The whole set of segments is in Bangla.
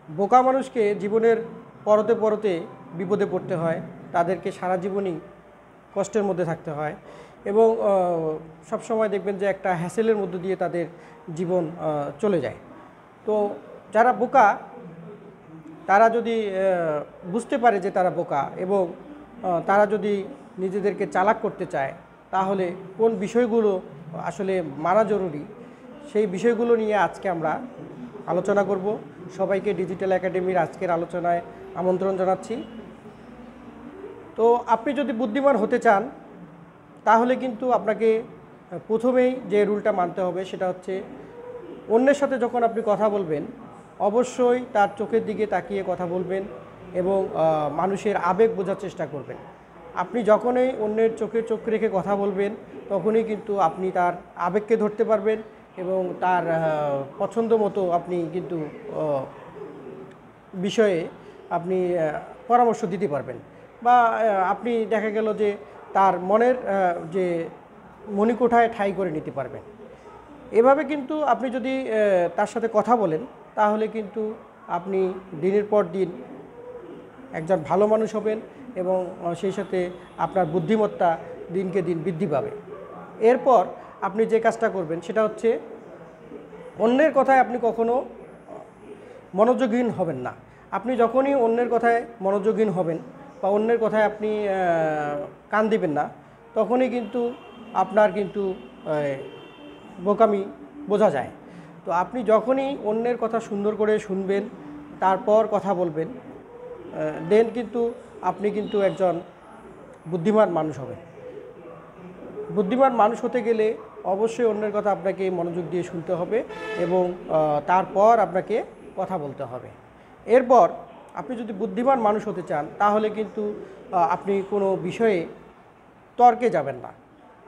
বোকা মানুষকে জীবনের পরতে পরতে বিপদে পড়তে হয়, তাদেরকে সারা জীবনই কষ্টের মধ্যে থাকতে হয় এবং সবসময় দেখবেন যে একটা হ্যাসেলের মধ্য দিয়ে তাদের জীবন চলে যায়। তো যারা বোকা তারা যদি বুঝতে পারে যে তারা বোকা এবং তারা যদি নিজেদেরকে চালাক করতে চায়, তাহলে কোন বিষয়গুলো আসলে মানা জরুরি সেই বিষয়গুলো নিয়ে আজকে আমরা আলোচনা করব। সবাইকে ডিজিটাল একাডেমির আজকের আলোচনায় আমন্ত্রণ জানাচ্ছি। তো আপনি যদি বুদ্ধিমান হতে চান তাহলে কিন্তু আপনাকে প্রথমেই যে রুলটা মানতে হবে সেটা হচ্ছে অন্যের সাথে যখন আপনি কথা বলবেন অবশ্যই তার চোখের দিকে তাকিয়ে কথা বলবেন এবং মানুষের আবেগ বোঝার চেষ্টা করবেন। আপনি যখনই অন্যের চোখে চোখ রেখে কথা বলবেন তখনই কিন্তু আপনি তার আবেগকে ধরতে পারবেন এবং তার পছন্দ মতো আপনি কিন্তু বিষয়ে আপনি পরামর্শ দিতে পারবেন বা আপনি দেখা গেল যে তার মনের যে মণিকোঠায় ঠাঁই করে নিতে পারবেন। এভাবে কিন্তু আপনি যদি তার সাথে কথা বলেন তাহলে কিন্তু আপনি দিনের পর দিন একজন ভালো মানুষ হবেন এবং সেই সাথে আপনার বুদ্ধিমত্তা দিনকে দিন বৃদ্ধি পাবে। এরপর আপনি যে কাজটা করবেন সেটা হচ্ছে অন্যের কথায় আপনি কখনো মনোযোগহীন হবেন না। আপনি যখনই অন্যের কথায় মনোযোগহীন হবেন বা অন্যের কথায় আপনি কান দিবেন না তখনই কিন্তু আপনার কিন্তু বোকামি বোঝা যায়। তো আপনি যখনই অন্যের কথা সুন্দর করে শুনবেন তারপর কথা বলবেন দেন কিন্তু আপনি কিন্তু একজন বুদ্ধিমান মানুষ হবেন। বুদ্ধিমান মানুষ হতে গেলে অবশ্যই অন্যের কথা আপনাকে মনোযোগ দিয়ে শুনতে হবে এবং তারপর আপনাকে কথা বলতে হবে। এরপর আপনি যদি বুদ্ধিমান মানুষ হতে চান তাহলে কিন্তু আপনি কোনো বিষয়ে তর্কে যাবেন না।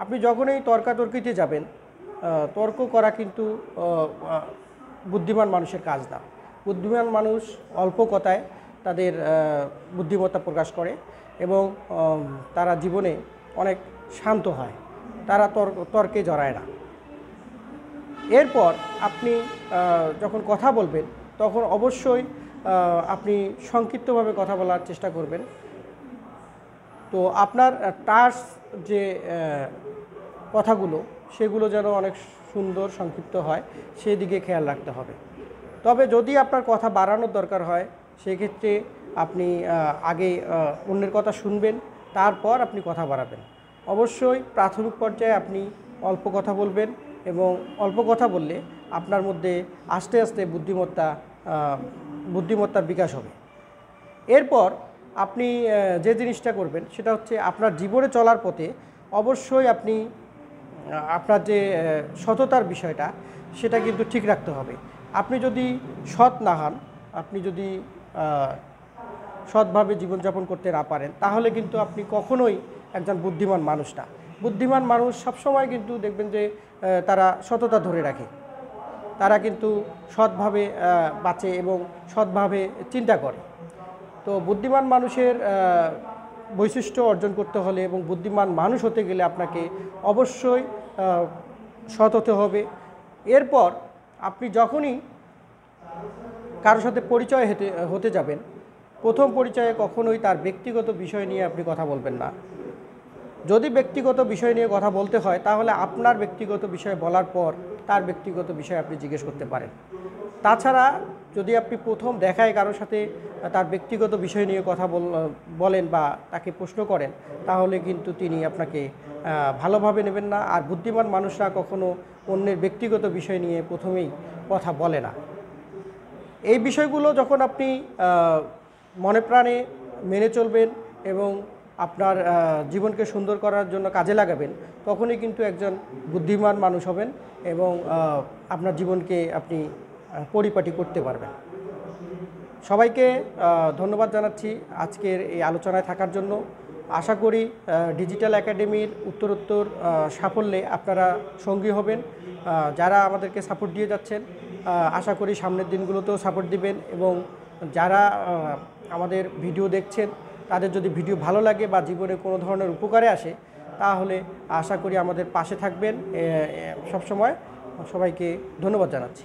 আপনি যখনই তর্কাতর্কিতে যাবেন তর্ক করা কিন্তু বুদ্ধিমান মানুষের কাজ না। বুদ্ধিমান মানুষ অল্প কথায় তাদের বুদ্ধিমত্তা প্রকাশ করে এবং তারা জীবনে অনেক শান্ত হয়, তারা তর্কে জড়ায় না। এরপর আপনি যখন কথা বলবেন তখন অবশ্যই আপনি সংক্ষিপ্তভাবে কথা বলার চেষ্টা করবেন। তো আপনার টাস্ক যে কথাগুলো সেগুলো যেন অনেক সুন্দর সংক্ষিপ্ত হয় সেদিকে খেয়াল রাখতে হবে। তবে যদি আপনার কথা বাড়ানোর দরকার হয় সেক্ষেত্রে আপনি আগে অন্যের কথা শুনবেন তারপর আপনি কথা বাড়াবেন। অবশ্যই প্রাথমিক পর্যায়ে আপনি অল্প কথা বলবেন এবং অল্প কথা বললে আপনার মধ্যে আস্তে আস্তে বুদ্ধিমত্তার বিকাশ হবে। এরপর আপনি যে জিনিসটা করবেন সেটা হচ্ছে আপনার জীবনে চলার পথে অবশ্যই আপনি আপনার যে সততার বিষয়টা সেটা কিন্তু ঠিক রাখতে হবে। আপনি যদি সৎ না হন, আপনি যদি সৎভাবে জীবনযাপন করতে না পারেন তাহলে কিন্তু আপনি কখনোই একজন বুদ্ধিমান মানুষ না। বুদ্ধিমান মানুষ সবসময় কিন্তু দেখবেন যে তারা সততা ধরে রাখে, তারা কিন্তু সৎভাবে বাঁচে এবং সৎভাবে চিন্তা করে। তো বুদ্ধিমান মানুষের বৈশিষ্ট্য অর্জন করতে হলে এবং বুদ্ধিমান মানুষ হতে গেলে আপনাকে অবশ্যই সৎ হতে হবে। এরপর আপনি যখনই কারোর সাথে পরিচয় হতে যাবেন প্রথম পরিচয়ে কখনোই তার ব্যক্তিগত বিষয় নিয়ে আপনি কথা বলবেন না। যদি ব্যক্তিগত বিষয় নিয়ে কথা বলতে হয় তাহলে আপনার ব্যক্তিগত বিষয় বলার পর তার ব্যক্তিগত বিষয় আপনি জিজ্ঞেস করতে পারেন। তাছাড়া যদি আপনি প্রথম দেখায় কারোর সাথে তার ব্যক্তিগত বিষয় নিয়ে কথা বলেন বা তাকে প্রশ্ন করেন তাহলে কিন্তু তিনি আপনাকে ভালোভাবে নেবেন না। আর বুদ্ধিমান মানুষরা কখনো অন্যের ব্যক্তিগত বিষয় নিয়ে প্রথমেই কথা বলে না। এই বিষয়গুলো যখন আপনি মনে প্রাণে মেনে চলবেন এবং আপনার জীবনকে সুন্দর করার জন্য কাজে লাগাবেন তখনই কিন্তু একজন বুদ্ধিমান মানুষ হবেন এবং আপনার জীবনকে আপনি পরিপাটি করতে পারবেন। সবাইকে ধন্যবাদ জানাচ্ছি আজকের এই আলোচনায় থাকার জন্য। আশা করি ডিজিটাল একাডেমির উত্তরোত্তর সাফল্যে আপনারা সঙ্গী হবেন। যারা আমাদেরকে সাপোর্ট দিয়ে যাচ্ছেন আশা করি সামনের দিনগুলোতেও সাপোর্ট দিবেন এবং যারা আমাদের ভিডিও দেখছেন তাদের যদি ভিডিও ভালো লাগে বা জীবনে কোনো ধরনের উপকারে আসে তাহলে আশা করি আমাদের পাশে থাকবেন সবসময়। সবাইকে ধন্যবাদ জানাচ্ছি।